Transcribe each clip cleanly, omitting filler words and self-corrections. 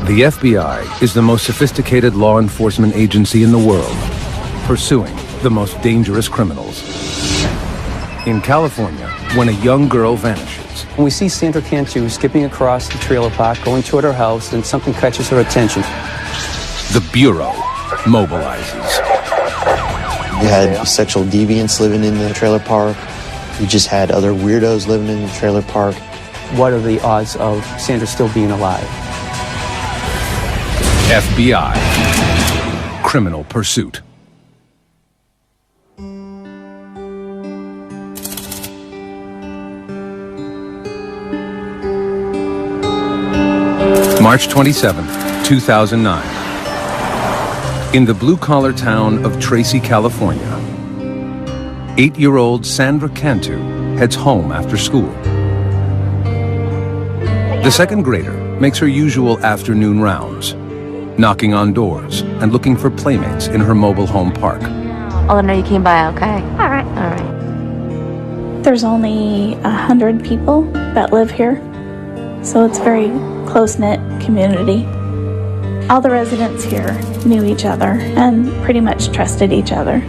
The FBI is the most sophisticated law enforcement agency in the world, pursuing the most dangerous criminals. In California, when a young girl vanishes, We see Sandra Cantu skipping across the trailer park, going toward her house, and something catches her attention. the Bureau mobilizes. You had sexual deviants living in the trailer park. You just had other weirdos living in the trailer park. What are the odds of Sandra still being alive? FBI. Criminal Pursuit. March 27th, 2009. In the blue-collar town of Tracy, California, 8-year-old Sandra Cantu heads home after school. The second grader makes her usual afternoon rounds, knocking on doors and looking for playmates in her mobile home park. Oh, no, you came by, okay. All right. There's only 100 people that live here, so it's a very close-knit community. All the residents here knew each other and pretty much trusted each other.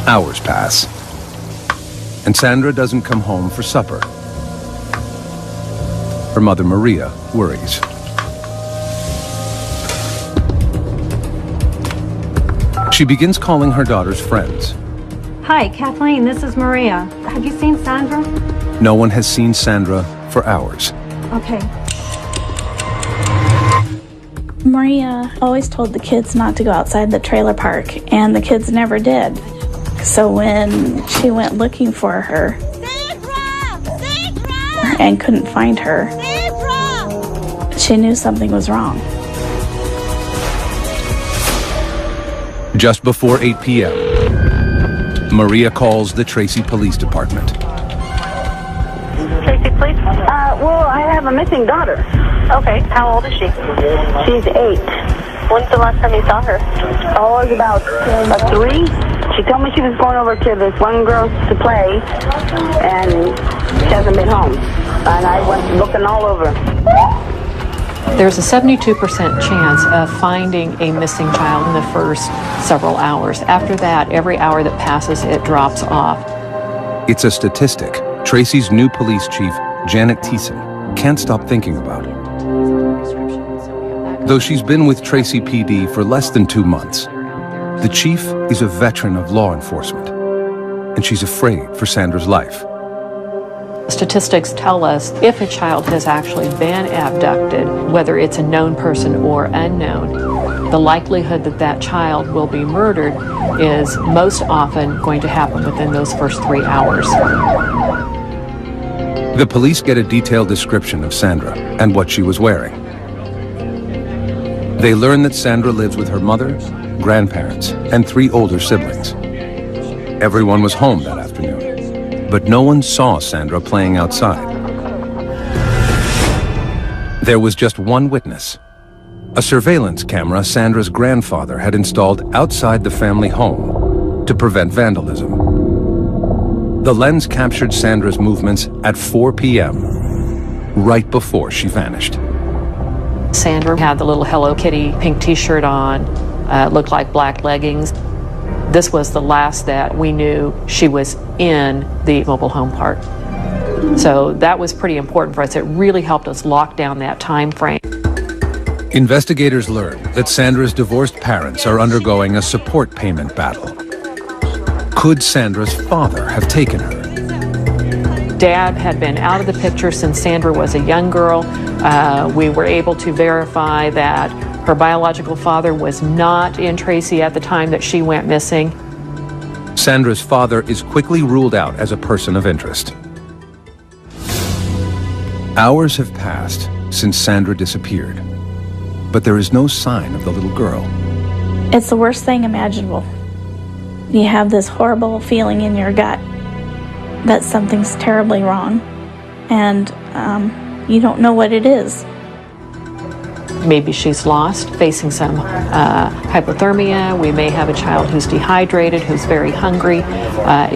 Hours pass, and Sandra doesn't come home for supper. Her mother, Maria, worries. She begins calling her daughter's friends. Hi, Kathleen, this is Maria. Have you seen Sandra? No one has seen Sandra for hours. Okay. Maria always told the kids not to go outside the trailer park, and the kids never did. So when she went looking for her and couldn't find her, she knew something was wrong. Just before 8 p.m., Maria calls the Tracy Police Department. Tracy, please. Well, I have a missing daughter. Okay, how old is she? She's 8. When's the last time you saw her? Oh, it was about 3. She told me she was going over to this one girl to play, and she hasn't been home. And I went looking all over. There's a 72% chance of finding a missing child in the first several hours. After that, every hour that passes, it drops off. It's a statistic Tracy's new police chief, Janet Thiessen, can't stop thinking about. Though she's been with Tracy PD for less than 2 months, the chief is a veteran of law enforcement, and she's afraid for Sandra's life. Statistics tell us if a child has actually been abducted, whether it's a known person or unknown, the likelihood that that child will be murdered is most often going to happen within those first 3 hours. The police get a detailed description of Sandra and what she was wearing. They learn that Sandra lives with her mother, grandparents, and 3 older siblings. Everyone was home that afternoon, but no one saw Sandra playing outside. There was just one witness, a surveillance camera Sandra's grandfather had installed outside the family home to prevent vandalism. The lens captured Sandra's movements at 4 p.m., right before she vanished. Sandra had the little Hello Kitty pink t-shirt on, looked like black leggings. This was the last that we knew she was in the mobile home park. So that was pretty important for us. It really helped us lock down that time frame. Investigators learned that Sandra's divorced parents are undergoing a support payment battle. Could Sandra's father have taken her? Dad had been out of the picture since Sandra was a young girl. We were able to verify that her biological father was not in Tracy at the time that she went missing. Sandra's father is quickly ruled out as a person of interest. Hours have passed since Sandra disappeared, but there is no sign of the little girl. It's the worst thing imaginable. You have this horrible feeling in your gut that something's terribly wrong, and you don't know what it is. Maybe she's lost, facing some hypothermia. We may have a child who's dehydrated, who's very hungry.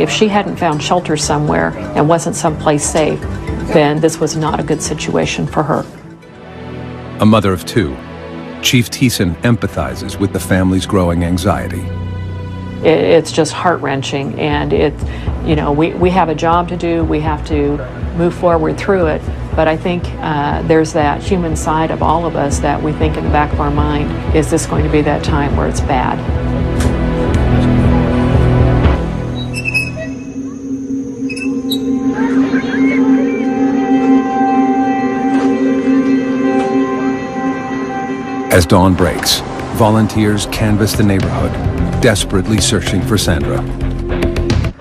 If she hadn't found shelter somewhere and wasn't someplace safe, then this was not a good situation for her. A mother of two, Chief Thiessen empathizes with the family's growing anxiety. It's just heart-wrenching, and we have a job to do. We have to move forward through it. But I think there's that human side of all of us that we think in the back of our mind, is this going to be that time where it's bad? As dawn breaks, volunteers canvass the neighborhood, desperately searching for Sandra.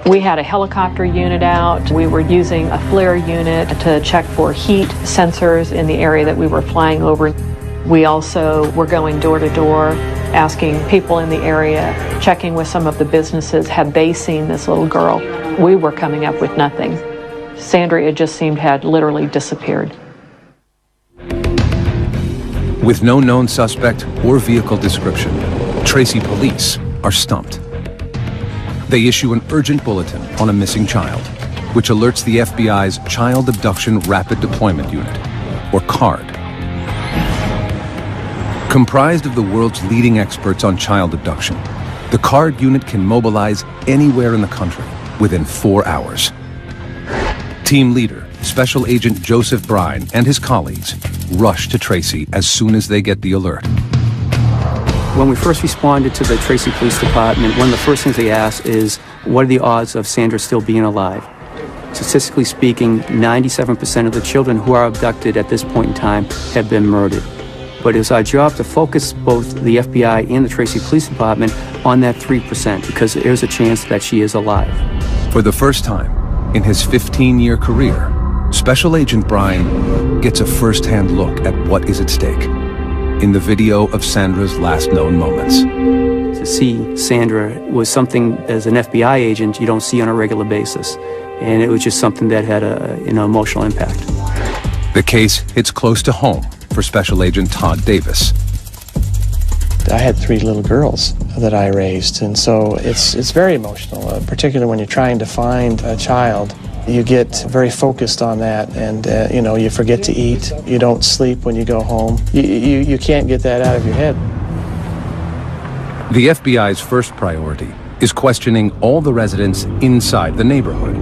We had a helicopter unit out. We were using a flare unit to check for heat sensors in the area that we were flying over. We also were going door to door, asking people in the area, checking with some of the businesses, had they seen this little girl? We were coming up with nothing. Sandra, it just seemed, had literally disappeared. With no known suspect or vehicle description, Tracy police are stumped. They issue an urgent bulletin on a missing child, which alerts the FBI's Child Abduction Rapid Deployment Unit, or CARD. Comprised of the world's leading experts on child abduction, the CARD unit can mobilize anywhere in the country within 4 hours. Team leader, Special Agent Joseph Brine, and his colleagues rush to Tracy as soon as they get the alert. When we first responded to the Tracy Police Department, one of the first things they asked is, what are the odds of Sandra still being alive? Statistically speaking, 97% of the children who are abducted at this point in time have been murdered. But it's our job to focus both the FBI and the Tracy Police Department on that 3%, because there's a chance that she is alive. For the first time in his 15-year career, Special Agent Brine gets a first-hand look at what is at stake in the video of Sandra's last known moments. To see Sandra was something, as an FBI agent, you don't see on a regular basis. And it was just something that had an emotional impact. The case hits close to home for Special Agent Todd Davis. I had 3 little girls that I raised, and so it's very emotional, particularly when you're trying to find a child. You get very focused on that, and you forget to eat. You don't sleep when you go home. You can't get that out of your head. The FBI's first priority is questioning all the residents inside the neighborhood.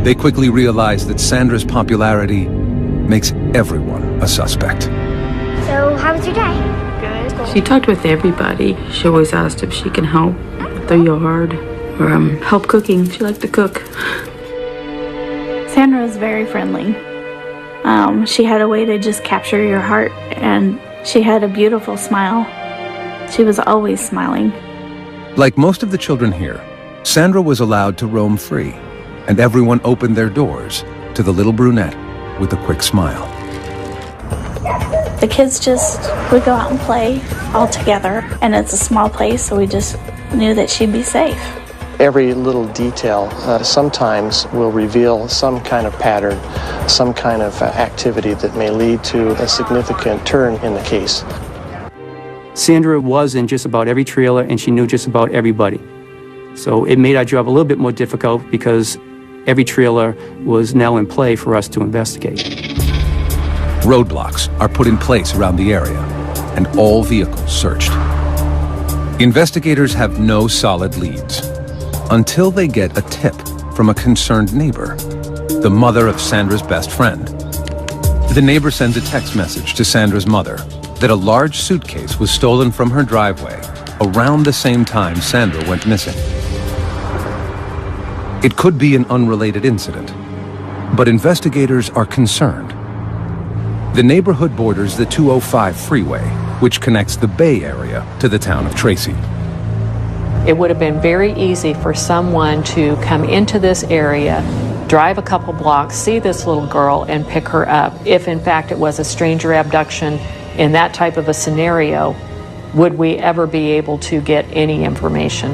They quickly realize that Sandra's popularity makes everyone a suspect. So, how was your day? Good. She talked with everybody. She always asked if she can help with the yard or help cooking. She liked to cook. Sandra was very friendly. She had a way to just capture your heart, and she had a beautiful smile. She was always smiling. Like most of the children here, Sandra was allowed to roam free, and everyone opened their doors to the little brunette with a quick smile. The kids just would go out and play all together, and it's a small place, so we just knew that she'd be safe. Every little detail sometimes will reveal some kind of pattern, some kind of activity that may lead to a significant turn in the case. Sandra was in just about every trailer, and she knew just about everybody. So it made our job a little bit more difficult because every trailer was now in play for us to investigate. Roadblocks are put in place around the area, and all vehicles searched. Investigators have no solid leads until they get a tip from a concerned neighbor, the mother of Sandra's best friend. The neighbor sends a text message to Sandra's mother that a large suitcase was stolen from her driveway around the same time Sandra went missing. It could be an unrelated incident, but investigators are concerned. The neighborhood borders the 205 freeway, which connects the Bay Area to the town of Tracy. It would have been very easy for someone to come into this area, drive a couple blocks, see this little girl, and pick her up. If in fact it was a stranger abduction in that type of a scenario, would we ever be able to get any information?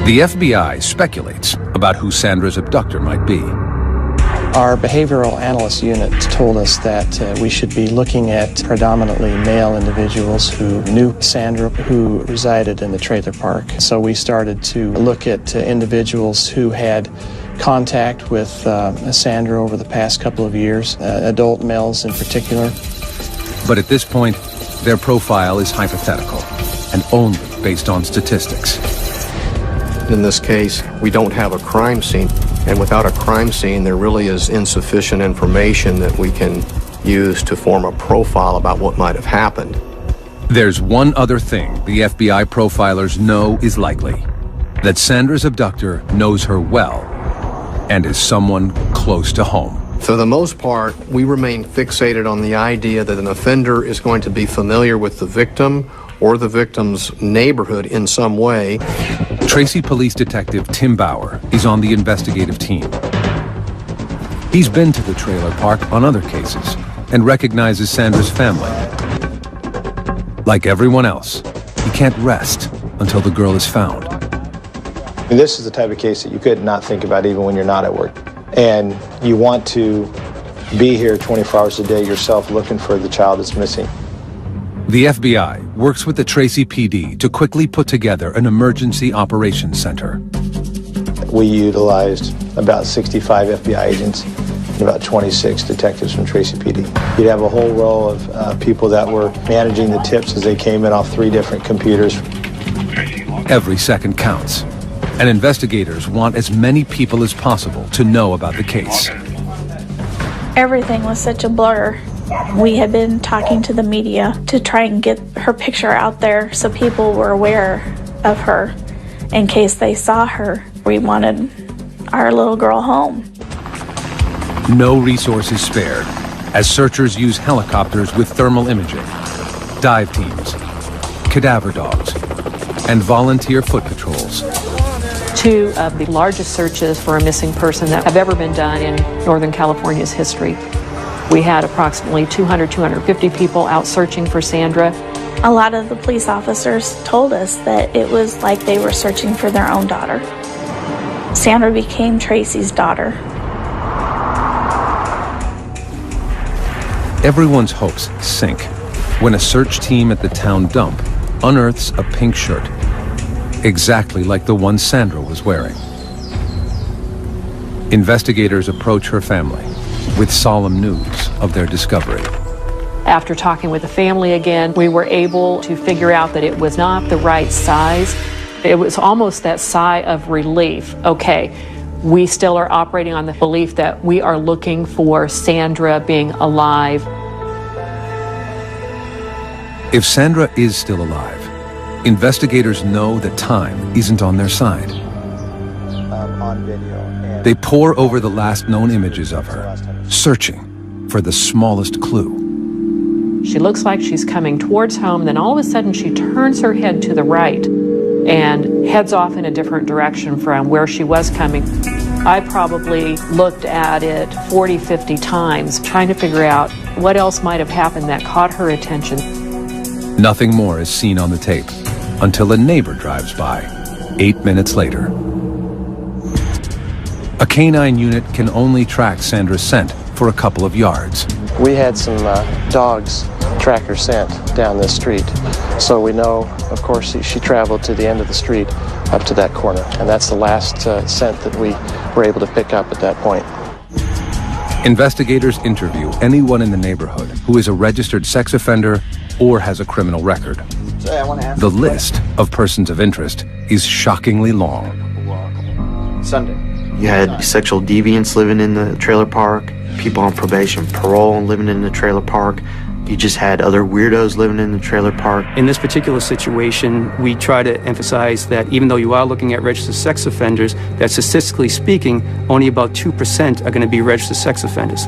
The FBI speculates about who Sandra's abductor might be. Our behavioral analyst unit told us that we should be looking at predominantly male individuals who knew Sandra, who resided in the trailer park. So we started to look at individuals who had contact with Sandra over the past couple of years, adult males in particular. But at this point, their profile is hypothetical and only based on statistics. In this case, we don't have a crime scene. And without a crime scene, there really is insufficient information that we can use to form a profile about what might have happened. There's one other thing the FBI profilers know is likely: that Sandra's abductor knows her well and is someone close to home. For the most part, we remain fixated on the idea that an offender is going to be familiar with the victim or the victim's neighborhood in some way. Tracy Police Detective Tim Bauer is on the investigative team. He's been to the trailer park on other cases and recognizes Sandra's family. Like everyone else, he can't rest until the girl is found. And this is the type of case that you could not think about even when you're not at work. And you want to be here 24 hours a day yourself looking for the child that's missing. The FBI works with the Tracy PD to quickly put together an emergency operations center. We utilized about 65 FBI agents and about 26 detectives from Tracy PD. You'd have a whole row of people that were managing the tips as they came in off 3 different computers. Every second counts, and investigators want as many people as possible to know about the case. Everything was such a blur. We had been talking to the media to try and get her picture out there so people were aware of her in case they saw her. We wanted our little girl home. No resources spared as searchers use helicopters with thermal imaging, dive teams, cadaver dogs, and volunteer foot patrols. 2 of the largest searches for a missing person that have ever been done in Northern California's history. We had approximately 250 people out searching for Sandra. A lot of the police officers told us that it was like they were searching for their own daughter. Sandra became Tracy's daughter. Everyone's hopes sink when a search team at the town dump unearths a pink shirt, exactly like the one Sandra was wearing. Investigators approach her family with solemn news of their discovery. After talking with the family again, we were able to figure out that it was not the right size. It was almost that sigh of relief. Okay, we still are operating on the belief that we are looking for Sandra being alive. If Sandra is still alive, investigators know that time isn't on their side. On video. They pore over the last known images of her, searching for the smallest clue. She looks like she's coming towards home, then all of a sudden she turns her head to the right and heads off in a different direction from where she was coming. I probably looked at it 40, 50 times, trying to figure out what else might have happened that caught her attention. Nothing more is seen on the tape until a neighbor drives by 8 minutes later. A canine unit can only track Sandra's scent for a couple of yards. We had some dogs track her scent down this street. So we know, of course, she traveled to the end of the street up to that corner. And that's the last scent that we were able to pick up at that point. Investigators interview anyone in the neighborhood who is a registered sex offender or has a criminal record. The list of persons of interest is shockingly long. Sunday. You had sexual deviants living in the trailer park, people on probation, parole living in the trailer park. You just had other weirdos living in the trailer park. In this particular situation, we try to emphasize that even though you are looking at registered sex offenders, that statistically speaking, only about 2% are going to be registered sex offenders.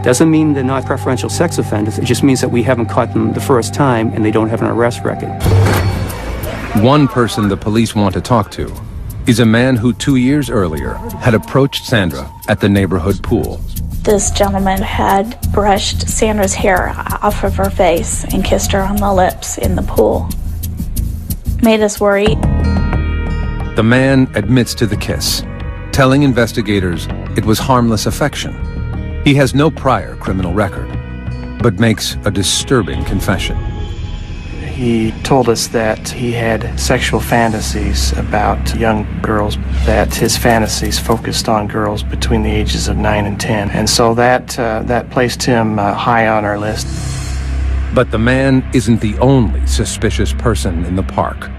Doesn't mean they're not preferential sex offenders. It just means that we haven't caught them the first time and they don't have an arrest record. One person the police want to talk to is a man who 2 years earlier had approached Sandra at the neighborhood pool. This gentleman had brushed Sandra's hair off of her face and kissed her on the lips in the pool. Made us worry. The man admits to the kiss, telling investigators it was harmless affection He has no prior criminal record, but makes a disturbing confession. He told us that he had sexual fantasies about young girls, that his fantasies focused on girls between the ages of 9 and 10. And so that placed him high on our list. But the man isn't the only suspicious person in the park.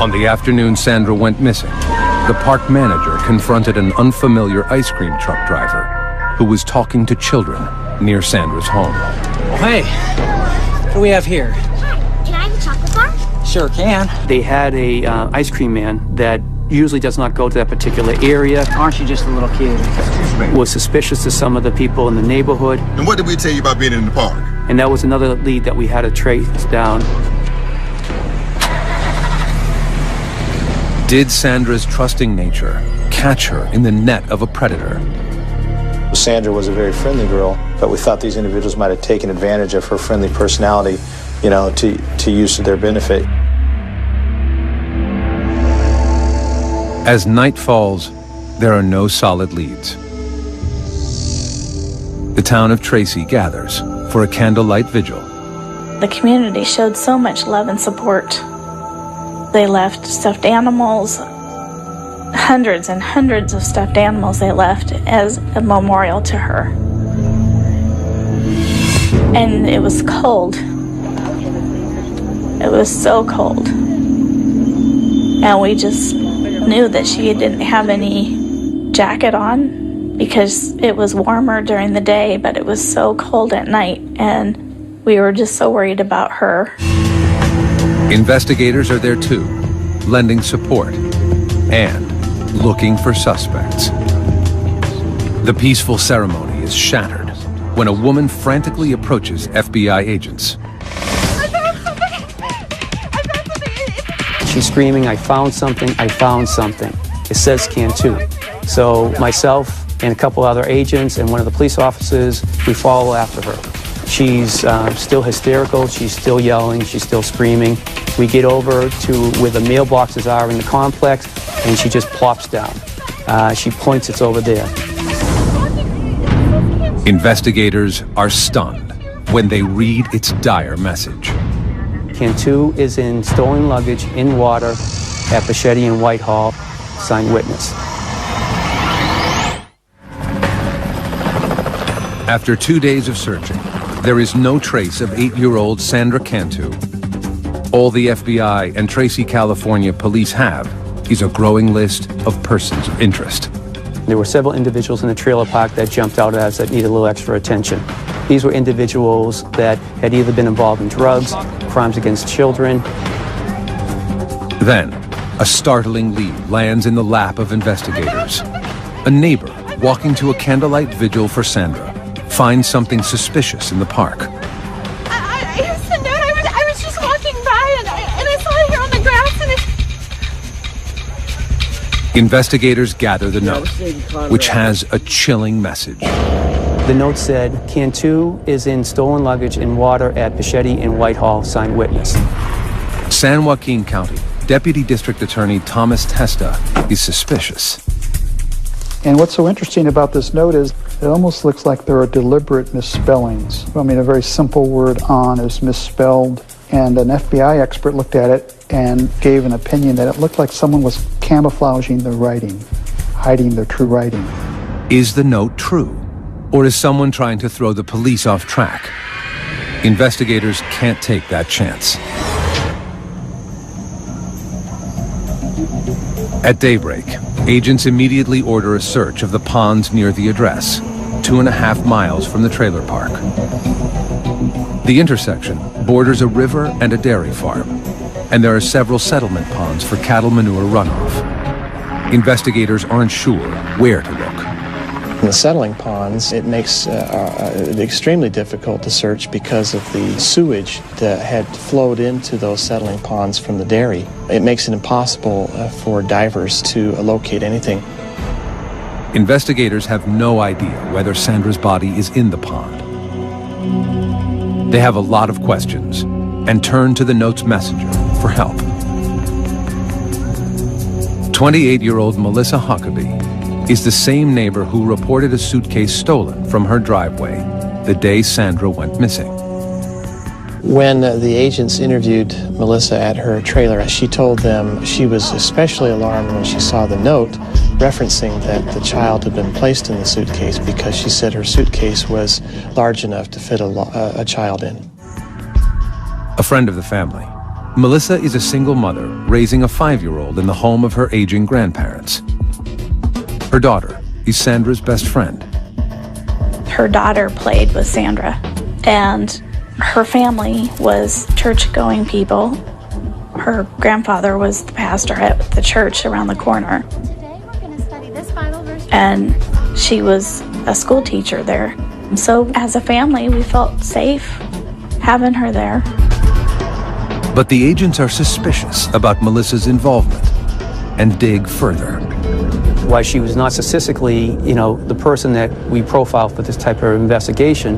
On the afternoon Sandra went missing, the park manager confronted an unfamiliar ice cream truck driver who was talking to children near Sandra's home. Oh, hey, what do we have here? Can I have a chocolate bar? Sure can. They had a ice cream man that usually does not go to that particular area. Aren't you just a little kid? Was suspicious to some of the people in the neighborhood. And what did we tell you about being in the park? And that was another lead that we had to trace down. Did Sandra's trusting nature catch her in the net of a predator? Sandra was a very friendly girl, but we thought these individuals might have taken advantage of her friendly personality, to use to their benefit. As night falls, there are no solid leads. The town of Tracy gathers for a candlelight vigil. The community showed so much love and support. They left stuffed animals, hundreds and hundreds of stuffed animals they left as a memorial to her. And it was cold. It was so cold. And we just knew that she didn't have any jacket on because it was warmer during the day, but it was so cold at night, and we were just so worried about her. Investigators are there too, lending support and looking for suspects. The peaceful ceremony is shattered when a woman frantically approaches FBI agents. She's screaming, "I found something, I found something." It says Cantu. So myself and a couple other agents and one of the police officers, we follow after her. She's still hysterical, she's still yelling, she's still screaming. We get over to where the mailboxes are in the complex, and she just plops down. She points, it's over there. Investigators are stunned when they read its dire message. Cantu is in stolen luggage in water at Bichetti and Whitehall. Signed witness. After 2 days of searching, there is no trace of 8-year-old Sandra Cantu. All the FBI and Tracy, California police have is a growing list of persons of interest. There were several individuals in the trailer park that jumped out at us that needed a little extra attention. These were individuals that had either been involved in drugs, crimes against children. Then, a startling lead lands in the lap of investigators. A neighbor walking to a candlelight vigil for Sandra finds something suspicious in the park. I just said no, I was just walking by and I saw it here on the grass and Investigators gather the note, which has a chilling message. The note said, Cantu is in stolen luggage in water at Bichetti and Whitehall, signed witness. San Joaquin County Deputy District Attorney Thomas Testa is suspicious. And what's so interesting about this note is it almost looks like there are deliberate misspellings. I mean, a very simple word "on" is misspelled, and an FBI expert looked at it and gave an opinion that it looked like someone was camouflaging the writing, hiding their true writing. Is the note true? Or is someone trying to throw the police off track? Investigators can't take that chance. At daybreak, agents immediately order a search of the ponds near the address, 2.5 miles from the trailer park. The intersection borders a river and a dairy farm, and there are several settlement ponds for cattle manure runoff. Investigators aren't sure where to look. In the settling ponds, it makes it extremely difficult to search because of the sewage that had flowed into those settling ponds from the dairy. It makes it impossible for divers to locate anything. Investigators have no idea whether Sandra's body is in the pond. They have a lot of questions and turn to the note's messenger for help. 28-year-old Melissa Huckaby is the same neighbor who reported a suitcase stolen from her driveway the day Sandra went missing. When the agents interviewed Melissa at her trailer, she told them she was especially alarmed when she saw the note referencing that the child had been placed in the suitcase because she said her suitcase was large enough to fit a child in. A friend of the family, Melissa is a single mother raising a 5-year-old in the home of her aging grandparents. Her daughter is Sandra's best friend. Her daughter played with Sandra, and her family was church-going people. Her grandfather was the pastor at the church around the corner. And she was a school teacher there. So as a family, we felt safe having her there. But the agents are suspicious about Melissa's involvement and dig further. Why she was not statistically, the person that we profile for this type of investigation,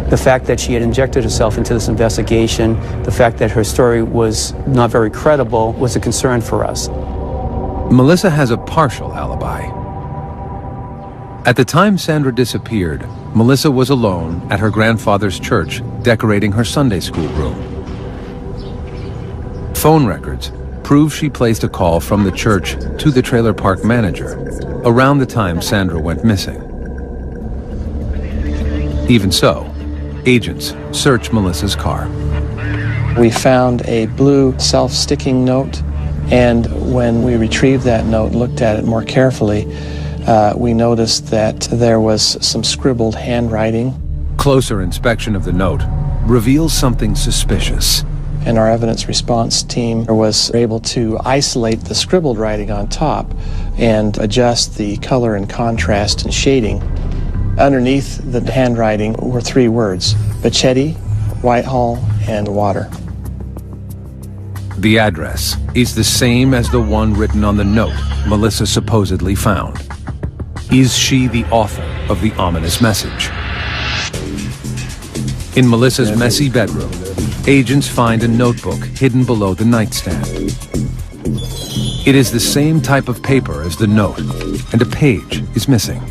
the fact that she had injected herself into this investigation, the fact that her story was not very credible was a concern for us. Melissa has a partial alibi. At the time Sandra disappeared, Melissa was alone at her grandfather's church decorating her Sunday school room. Phone records prove she placed a call from the church to the trailer park manager around the time Sandra went missing. Even so, agents search Melissa's car. We found a blue self-sticking note, and when we retrieved that note and looked at it more carefully, we noticed that there was some scribbled handwriting. Closer inspection of the note reveals something suspicious. And our evidence response team was able to isolate the scribbled writing on top and adjust the color and contrast and shading. Underneath the handwriting were 3 words: Bachetti, Whitehall, and water. The address is the same as the one written on the note Melissa supposedly found. Is she the author of the ominous message? In Melissa's messy bedroom, agents find a notebook hidden below the nightstand. It is the same type of paper as the note, and a page is missing.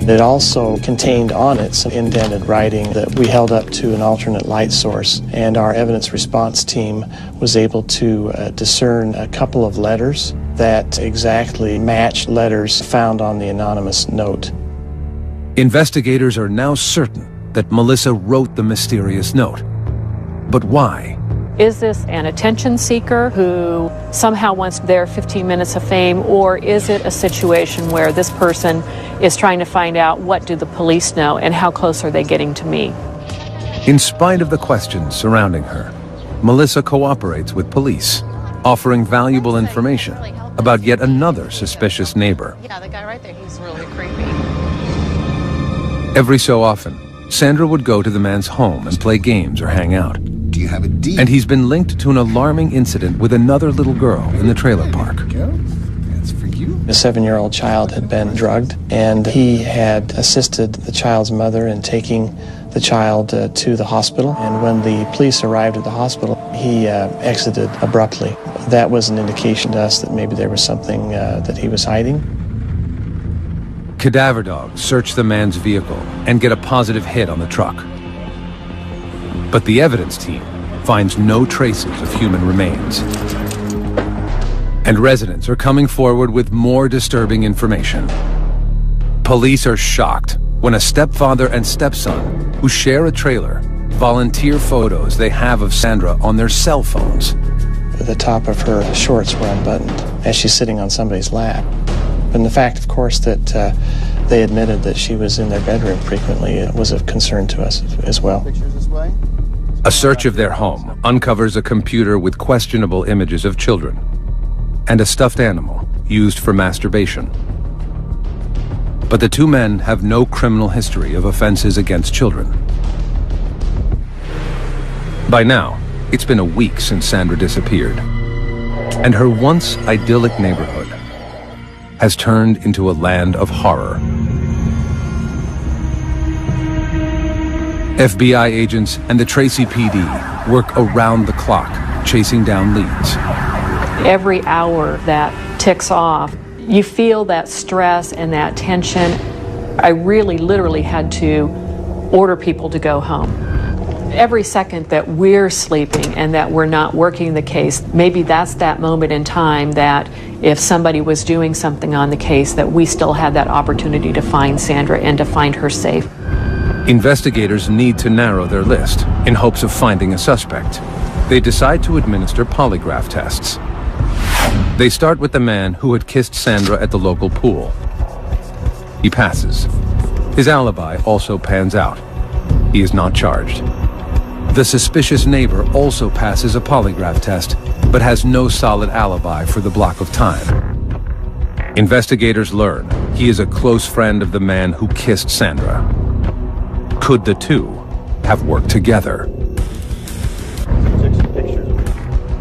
It also contained on it some indented writing that we held up to an alternate light source, and our evidence response team was able to discern a couple of letters that exactly matched letters found on the anonymous note. Investigators are now certain that Melissa wrote the mysterious note. But why? Is this an attention seeker who somehow wants their 15 minutes of fame, or is it a situation where this person is trying to find out what do the police know and how close are they getting to me? In spite of the questions surrounding her, Melissa cooperates with police, offering valuable information about yet another suspicious neighbor. Yeah, the guy right there, he's really creepy. Every so often, Sandra would go to the man's home and play games or hang out. Do you have a deed? And he's been linked to an alarming incident with another little girl in the trailer park. That's for you. A 7-year-old child had been drugged, and he had assisted the child's mother in taking the child to the hospital. And when the police arrived at the hospital, he exited abruptly. That was an indication to us that maybe there was something that he was hiding. Cadaver dogs search the man's vehicle and get a positive hit on the truck. But the evidence team finds no traces of human remains. And residents are coming forward with more disturbing information. Police are shocked when a stepfather and stepson who share a trailer volunteer photos they have of Sandra on their cell phones. The top of her shorts were unbuttoned as she's sitting on somebody's lap. And the fact, of course, that they admitted that she was in their bedroom frequently was of concern to us as well. A search of their home uncovers a computer with questionable images of children and a stuffed animal used for masturbation. But the 2 men have no criminal history of offenses against children. By now, it's been a week since Sandra disappeared, and her once idyllic neighborhood has turned into a land of horror. FBI agents and the Tracy PD work around the clock, chasing down leads. Every hour that ticks off, You feel that stress and that tension. I really literally had to order people to go home. Every second that we're sleeping and that we're not working the case, maybe that's that moment in time that if somebody was doing something on the case, that we still had that opportunity to find Sandra and to find her safe. Investigators need to narrow their list in hopes of finding a suspect. They decide to administer polygraph tests. They start with the man who had kissed Sandra at the local pool. He passes. His alibi also pans out. He is not charged. The suspicious neighbor also passes a polygraph test, but has no solid alibi for the block of time. Investigators learn he is a close friend of the man who kissed Sandra. Could the two have worked together?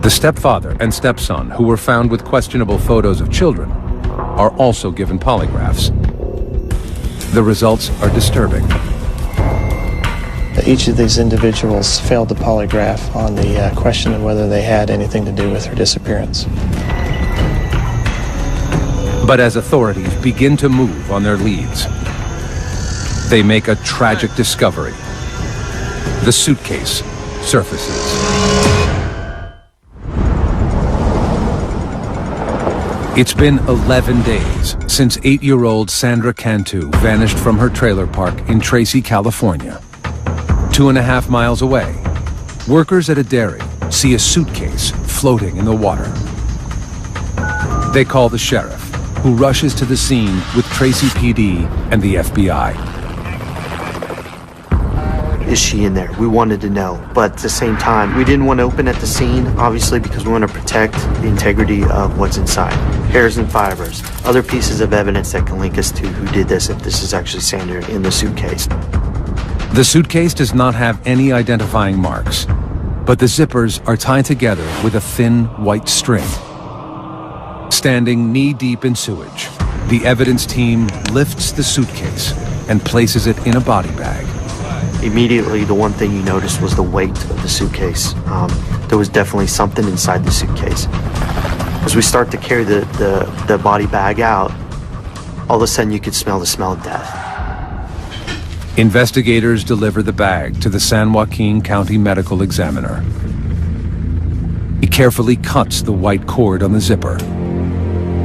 The stepfather and stepson, who were found with questionable photos of children, are also given polygraphs. The results are disturbing. Each of these individuals failed the polygraph on the question of whether they had anything to do with her disappearance. But as authorities begin to move on their leads, they make a tragic discovery. The suitcase surfaces. It's been 11 days since 8-year-old Sandra Cantu vanished from her trailer park in Tracy, California. 2.5 miles away, workers at a dairy see a suitcase floating in the water. They call the sheriff, who rushes to the scene with Tracy PD and the FBI. Is she in there? We wanted to know, but at the same time, we didn't want to open at the scene, obviously, because we want to protect the integrity of what's inside. Hairs and fibers, other pieces of evidence that can link us to who did this, if this is actually Sandra in the suitcase. The suitcase does not have any identifying marks, but the zippers are tied together with a thin white string. Standing knee-deep in sewage, the evidence team lifts the suitcase and places it in a body bag. Immediately, the one thing you noticed was the weight of the suitcase. There was definitely something inside the suitcase. As we start to carry the body bag out, all of a sudden you could smell the smell of death. Investigators deliver the bag to the San Joaquin County Medical Examiner. He carefully cuts the white cord on the zipper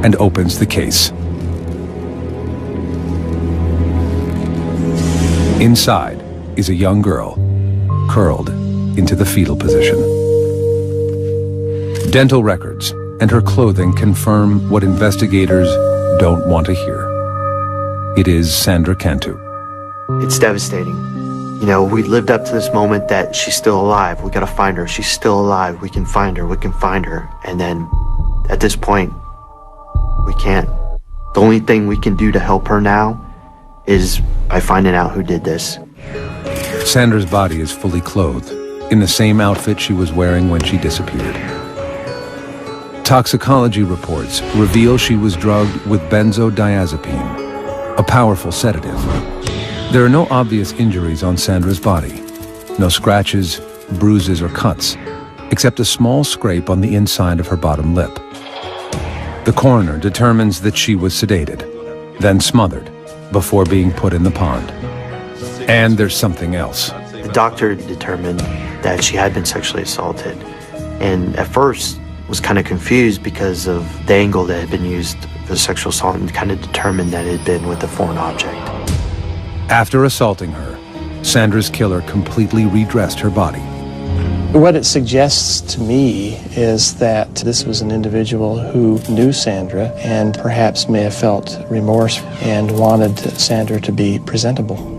and opens the case. Inside is a young girl, curled into the fetal position. Dental records and her clothing confirm what investigators don't want to hear. It is Sandra Cantu. It's devastating. You know, we lived up to this moment that she's still alive. We gotta find her. She's still alive. We can find her. We can find her. And then at this point, we can't. The only thing we can do to help her now is by finding out who did this. Sandra's body is fully clothed, in the same outfit she was wearing when she disappeared. Toxicology reports reveal she was drugged with benzodiazepine, a powerful sedative. There are no obvious injuries on Sandra's body. No scratches, bruises, or cuts, except a small scrape on the inside of her bottom lip. The coroner determines that she was sedated, then smothered, before being put in the pond. And there's something else. The doctor determined that she had been sexually assaulted, and at first was kind of confused because of the angle that had been used for the sexual assault, and kind of determined that it had been with a foreign object. After assaulting her, Sandra's killer completely redressed her body. What it suggests to me is that this was an individual who knew Sandra and perhaps may have felt remorse and wanted Sandra to be presentable.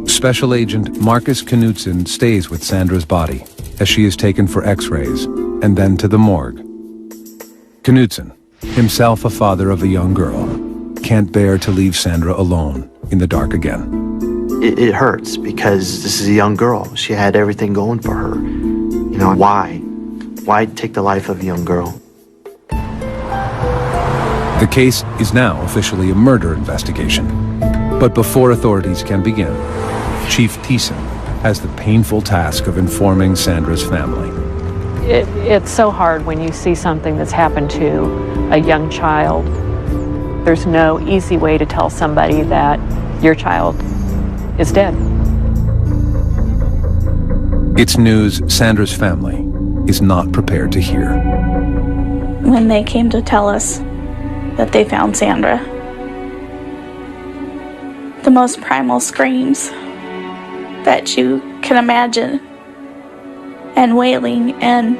Special Agent Marcus Knudsen stays with Sandra's body as she is taken for x-rays and then to the morgue. Knudsen, himself a father of a young girl, can't bear to leave Sandra alone in the dark again. It hurts because this is a young girl. She had everything going for her. You know, why? Why take the life of a young girl? The case is now officially a murder investigation. But before authorities can begin, Chief Thiessen has the painful task of informing Sandra's family. It's so hard when you see something that's happened to a young child There's no easy way to tell somebody that your child is dead. It's news Sandra's family is not prepared to hear. When they came to tell us that they found Sandra, the most primal screams that you can imagine, and wailing and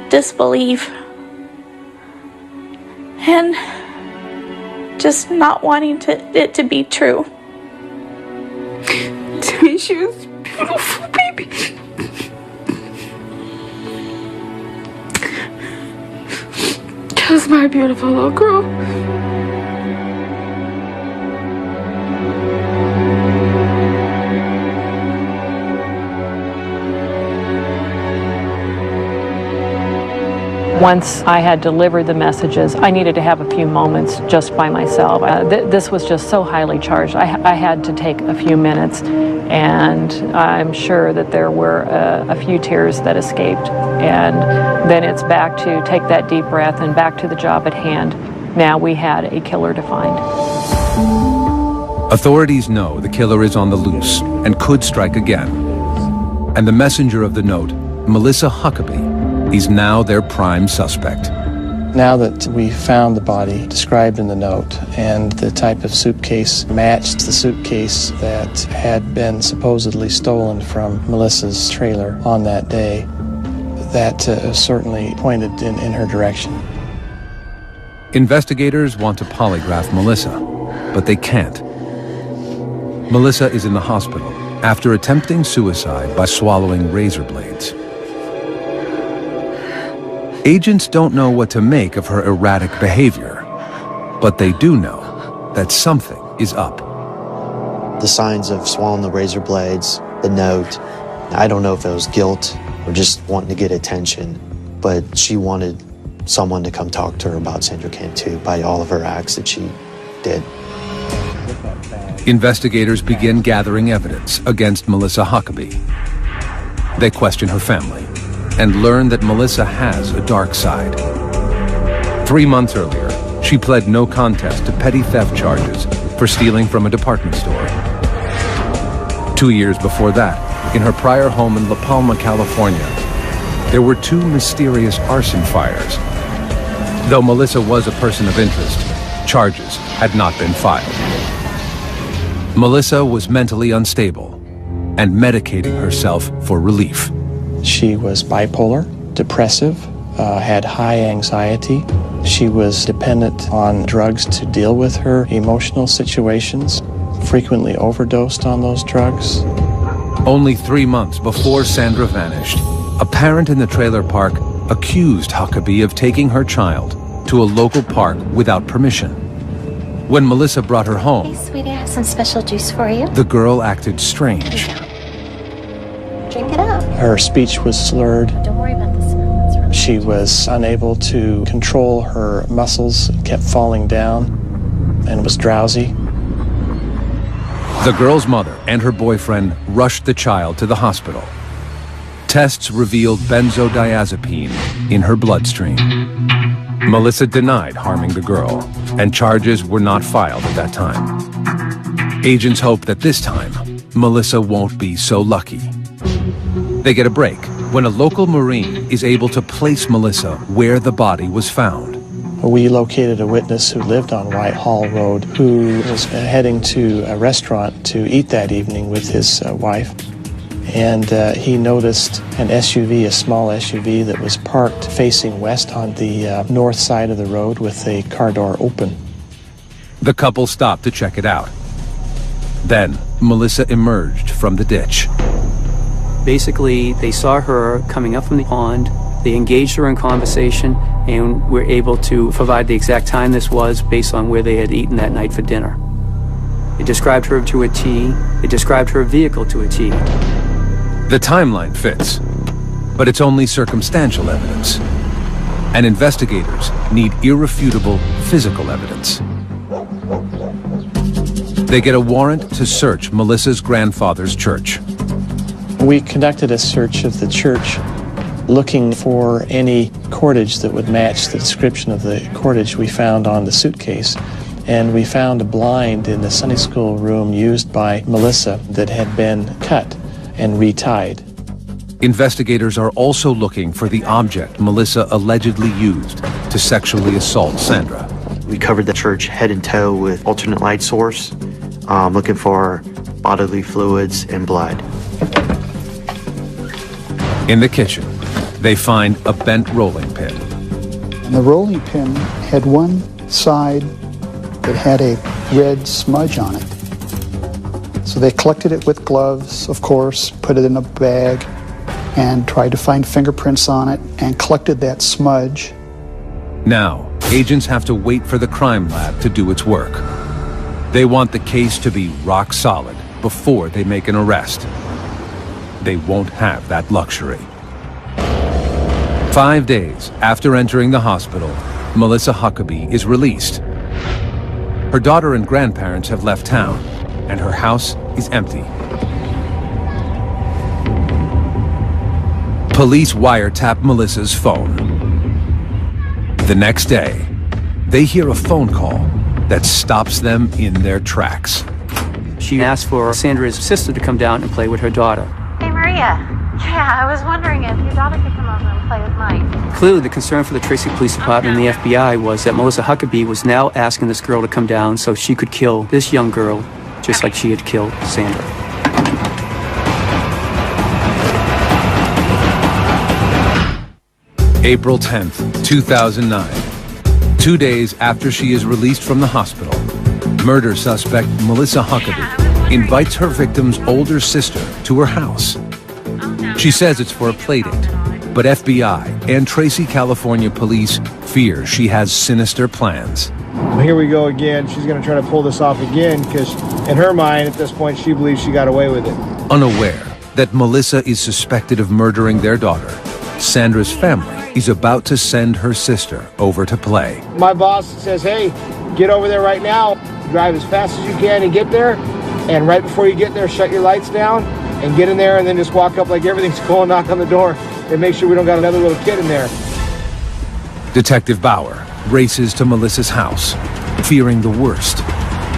disbelief, and just not wanting it to be true. To me, she was a beautiful baby. Just my beautiful little girl. Once I had delivered the messages, I needed to have a few moments just by myself. This was just so highly charged. I had to take a few minutes, and I'm sure that there were a few tears that escaped. And then it's back to take that deep breath and back to the job at hand. Now we had a killer to find. Authorities know the killer is on the loose and could strike again. And the messenger of the note, Melissa Huckaby, is now their prime suspect. Now that we found the body described in the note and the type of suitcase matched the suitcase that had been supposedly stolen from Melissa's trailer on that day, that certainly pointed in her direction. Investigators want to polygraph Melissa, but they can't. Melissa is in the hospital after attempting suicide by swallowing razor blades. Agents don't know what to make of her erratic behavior, but they do know that something is up. The signs of swallowing the razor blades, the note, I don't know if it was guilt or just wanting to get attention, but she wanted someone to come talk to her about Sandra Cantu by all of her acts that she did. Investigators begin gathering evidence against Melissa Huckaby. They question her family and learn that Melissa has a dark side. 3 months earlier, she pled no contest to petty theft charges for stealing from a department store. 2 years before that, in her prior home in La Palma, California, there were 2 mysterious arson fires. Though Melissa was a person of interest, charges had not been filed. Melissa was mentally unstable and medicating herself for relief. She was bipolar, depressive, had high anxiety. She was dependent on drugs to deal with her emotional situations, frequently overdosed on those drugs. Only 3 months before Sandra vanished, a parent in the trailer park accused Huckaby of taking her child to a local park without permission. When Melissa brought her home, Hey, sweetie, I have some special juice for you. the girl acted strange. Drink it up. Her speech was slurred. Don't worry about the smell. It's really She was unable to control her muscles, kept falling down, and was drowsy. The girl's mother and her boyfriend rushed the child to the hospital. Tests revealed benzodiazepine in her bloodstream. Melissa denied harming the girl, and charges were not filed at that time. Agents hope that this time, Melissa won't be so lucky. They get a break when a local Marine is able to place Melissa where the body was found. We located a witness who lived on Whitehall Road who was heading to a restaurant to eat that evening with his wife. And he noticed an SUV, a small SUV that was parked facing west on the north side of the road with the car door open. The couple stopped to check it out. Then, Melissa emerged from the ditch. Basically, they saw her coming up from the pond. They engaged her in conversation and were able to provide the exact time this was based on where they had eaten that night for dinner. They described her to a T. They described her vehicle to a T. The timeline fits, but it's only circumstantial evidence. And investigators need irrefutable physical evidence. They get a warrant to search Melissa's grandfather's church. We conducted a search of the church looking for any cordage that would match the description of the cordage we found on the suitcase. and we found a blind in the Sunday school room used by Melissa that had been cut and retied. Investigators are also looking for the object Melissa allegedly used to sexually assault Sandra. We covered the church head and toe with alternate light source, looking for bodily fluids and blood. In the kitchen, they find a bent rolling pin. And the rolling pin had one side that had a red smudge on it. So they collected it with gloves, of course, put it in a bag, and tried to find fingerprints on it, and collected that smudge. Now, agents have to wait for the crime lab to do its work. They want the case to be rock solid before they make an arrest. They won't have that luxury. 5 days after entering the hospital, Melissa Huckaby is released. Her daughter and grandparents have left town, and her house is empty. Police wiretap Melissa's phone. The next day, they hear a phone call that stops them in their tracks. She asked for Sandra's sister to come down and play with her daughter. Hey, Maria. Yeah, I was wondering if your daughter could come over and play with mine. Clearly, the concern for the Tracy Police Department and the FBI was that Melissa Huckaby was now asking this girl to come down so she could kill this young girl, just like she had killed Sandra. April 10th, 2009. 2 days after she is released from the hospital, murder suspect Melissa Huckaby invites her victim's older sister to her house. She says it's for a playdate, but FBI and Tracy, California police fear she has sinister plans. Here we go again. She's going to try to pull this off again because in her mind at this point she believes she got away with it. Unaware that Melissa is suspected of murdering their daughter, Sandra's family is about to send her sister over to play. My boss says, hey, get over there right now. Drive as fast as you can and get there. And right before you get there, shut your lights down and get in there and then just walk up like everything's cool and knock on the door and make sure we don't got another little kid in there. Detective Bauer races to Melissa's house, fearing the worst.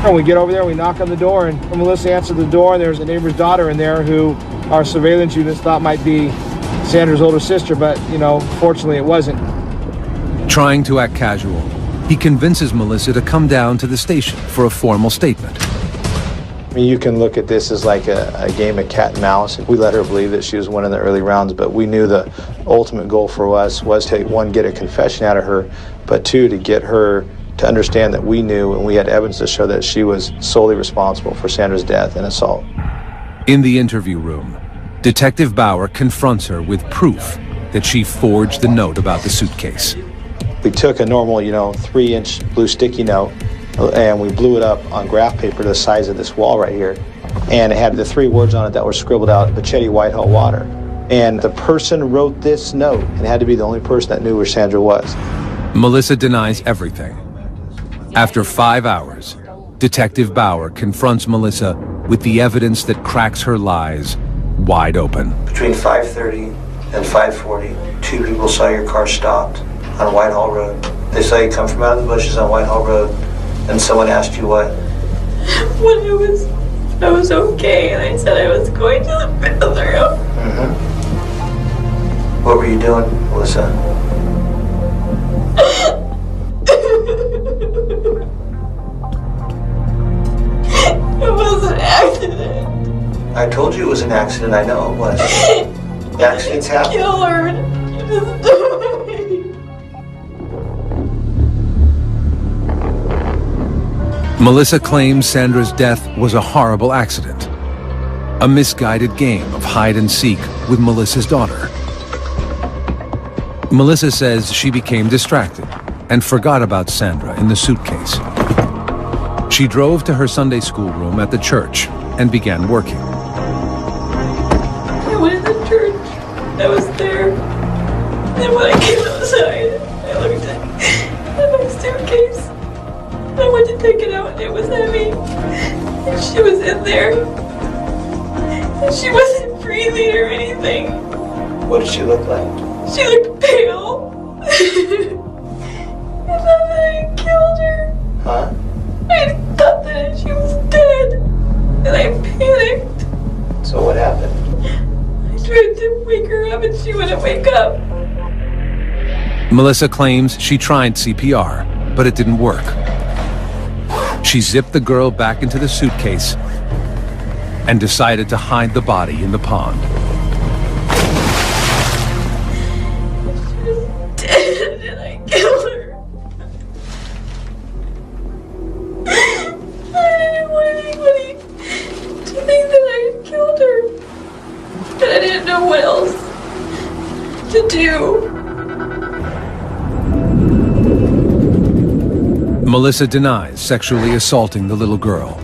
And we get over there, we knock on the door, and when Melissa answered the door, there's a neighbor's daughter in there who our surveillance units thought might be Sandra's older sister, but, fortunately it wasn't. Trying to act casual, he convinces Melissa to come down to the station for a formal statement. I mean, you can look at this as like a game of cat and mouse. We let her believe that she was winning the early rounds, but we knew the ultimate goal for us was to, one, get a confession out of her, but two, to get her to understand that we knew and we had evidence to show that she was solely responsible for Sandra's death and assault. In the interview room, Detective Bauer confronts her with proof that she forged the note about the suitcase. We took a normal, 3-inch blue sticky note and we blew it up on graph paper the size of this wall right here. And it had the 3 words on it that were scribbled out, Pachetti Whitehall Water. And the person wrote this note and had to be the only person that knew where Sandra was. Melissa denies everything. After 5 hours, Detective Bauer confronts Melissa with the evidence that cracks her lies wide open. Between 5:30 and 5:40, 2 people saw your car stopped on Whitehall Road. They saw you come from out of the bushes on Whitehall Road, and someone asked you what? When I was okay, and I said I was going to the bathroom. Mm-hmm. What were you doing, Melissa? It was an accident. I told you it was an accident. I know it was. Accidents happen. Kill her. You just died. Melissa claims Sandra's death was a horrible accident, a misguided game of hide and seek with Melissa's daughter. Melissa says she became distracted and forgot about Sandra in the suitcase. She drove to her Sunday school room at the church and began working. I went in the church. I was there. And when I came outside, I looked at my suitcase. I went to take it out and it was heavy. And she was in there. And she wasn't breathing or anything. What did she look like? She looked pale. And then I killed her. Huh? I thought that she was dead, and I panicked. So what happened? I tried to wake her up, and she wouldn't wake up. Melissa claims she tried CPR, but it didn't work. She zipped the girl back into the suitcase and decided to hide the body in the pond. She was dead, and I killed her. I didn't want anybody to think that I had killed her, but I didn't know what else to do. Melissa denies sexually assaulting the little girl,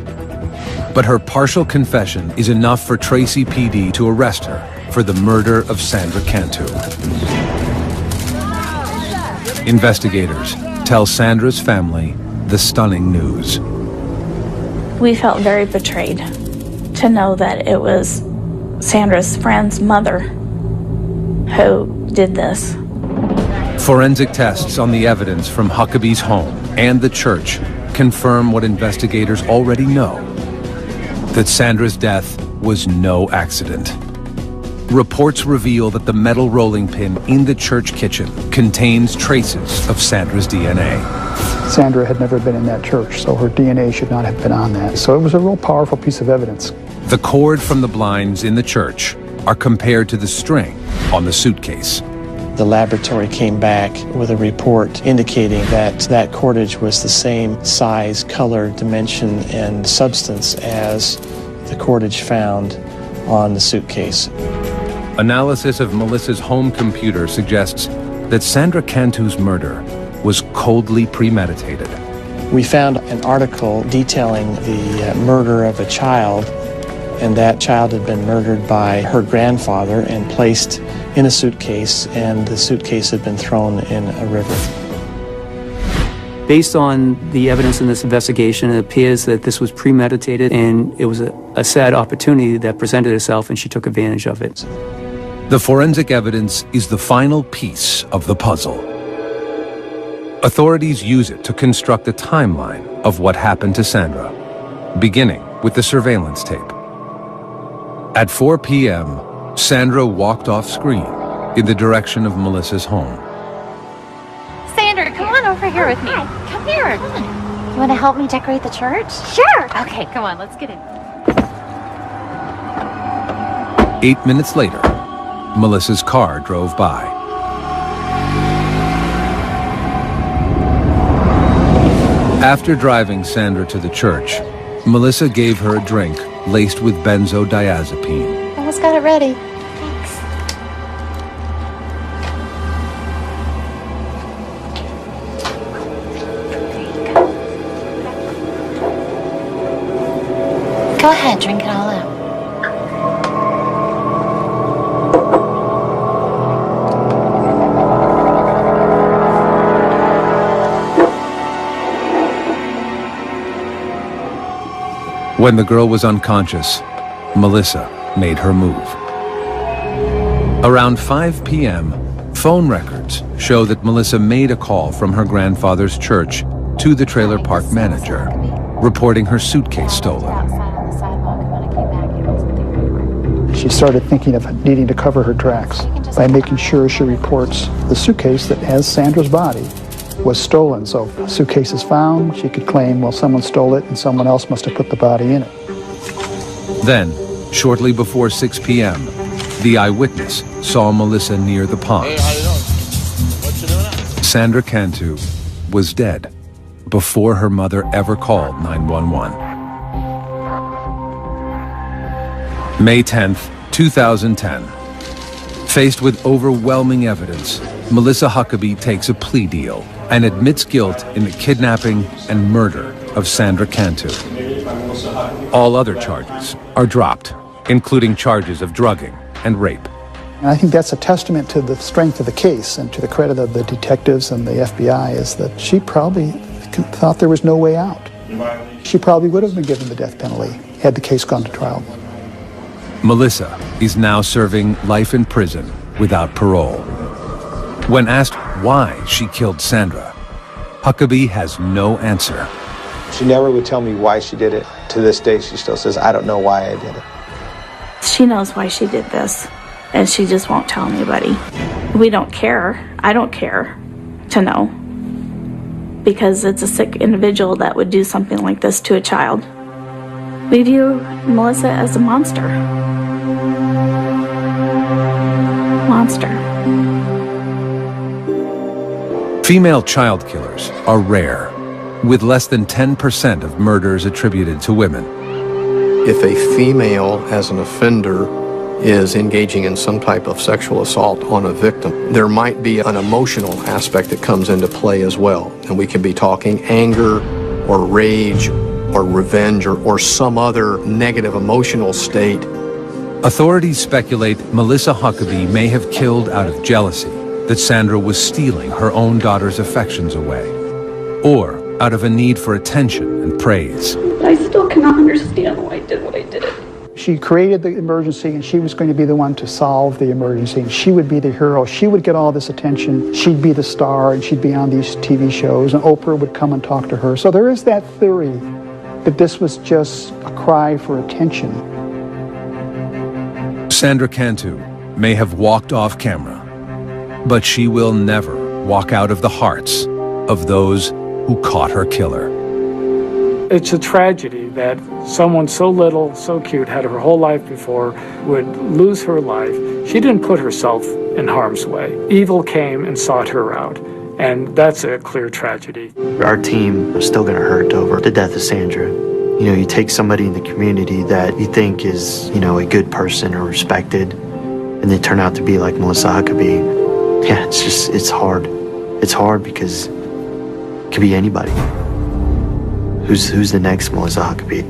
but her partial confession is enough for Tracy PD to arrest her for the murder of Sandra Cantu. Investigators tell Sandra's family the stunning news. We felt very betrayed to know that it was Sandra's friend's mother who did this. Forensic tests on the evidence from Huckaby's home and the church confirm what investigators already know, that Sandra's death was no accident. Reports reveal that the metal rolling pin in the church kitchen contains traces of Sandra's DNA. Sandra had never been in that church, so her DNA should not have been on that. So it was a real powerful piece of evidence. The cord from the blinds in the church are compared to the string on the suitcase. The laboratory came back with a report indicating that that cordage was the same size, color, dimension, and substance as the cordage found on the suitcase. Analysis of Melissa's home computer suggests that Sandra Cantu's murder was coldly premeditated. We found an article detailing the murder of a child, and that child had been murdered by her grandfather and placed in a suitcase, and the suitcase had been thrown in a river. Based on the evidence in this investigation, it appears that this was premeditated, and it was a sad opportunity that presented itself, and she took advantage of it. The forensic evidence is the final piece of the puzzle. Authorities use it to construct a timeline of what happened to Sandra, beginning with the surveillance tape. At 4 p.m., Sandra walked off screen in the direction of Melissa's home. Sandra, come on over here with me. Come here. You want to help me decorate the church? Sure. Okay, come on, let's get in. 8 minutes later, Melissa's car drove by. After driving Sandra to the church, Melissa gave her a drink laced with benzodiazepine. Almost got it ready. Thanks. Go ahead, drink it all up. When the girl was unconscious, Melissa made her move. Around 5 p.m., phone records show that Melissa made a call from her grandfather's church to the trailer park manager, reporting her suitcase stolen. She started thinking of needing to cover her tracks by making sure she reports the suitcase that has Sandra's body was stolen. So if the suitcase is found, she could claim, well, someone stole it and someone else must have put the body in it. Then, shortly before 6 p.m., the eyewitness saw Melissa near the pond. Hey, how you doing? What you doing now? Sandra Cantu was dead before her mother ever called 911. May 10th, 2010. Faced with overwhelming evidence, Melissa Huckaby takes a plea deal and admits guilt in the kidnapping and murder of Sandra Cantu. All other charges are dropped, including charges of drugging and rape. And I think that's a testament to the strength of the case and to the credit of the detectives and the FBI, is that she probably thought there was no way out. She probably would have been given the death penalty had the case gone to trial. Melissa is now serving life in prison without parole. When asked why she killed Sandra, Huckaby has no answer. She never would tell me why she did it. To this day, she still says, I don't know why I did it. She knows why she did this, and she just won't tell anybody. We don't care. I don't care to know, because it's a sick individual that would do something like this to a child. We view Melissa as a monster. Monster. Female child killers are rare, with less than 10% of murders attributed to women. If a female, as an offender, is engaging in some type of sexual assault on a victim, there might be an emotional aspect that comes into play as well. And we could be talking anger or rage or revenge or some other negative emotional state. Authorities speculate Melissa Huckaby may have killed out of jealousy that Sandra was stealing her own daughter's affections away, or out of a need for attention and praise. I still cannot understand why I did what I did. She created the emergency, and she was going to be the one to solve the emergency, and she would be the hero. She would get all this attention. She'd be the star, and she'd be on these TV shows, and Oprah would come and talk to her. So there is that theory that this was just a cry for attention. Sandra Cantu may have walked off camera, but she will never walk out of the hearts of those who caught her killer. It's a tragedy that someone so little, so cute, had her whole life before, would lose her life. She didn't put herself in harm's way. Evil came and sought her out, and that's a clear tragedy. Our team is still going to hurt over the death of Sandra. You know, you take somebody in the community that you think is, you know, a good person or respected, and they turn out to be like Melissa Huckaby. Yeah, it's hard. It's hard because it could be anybody. Who's the next Melissa Huckaby?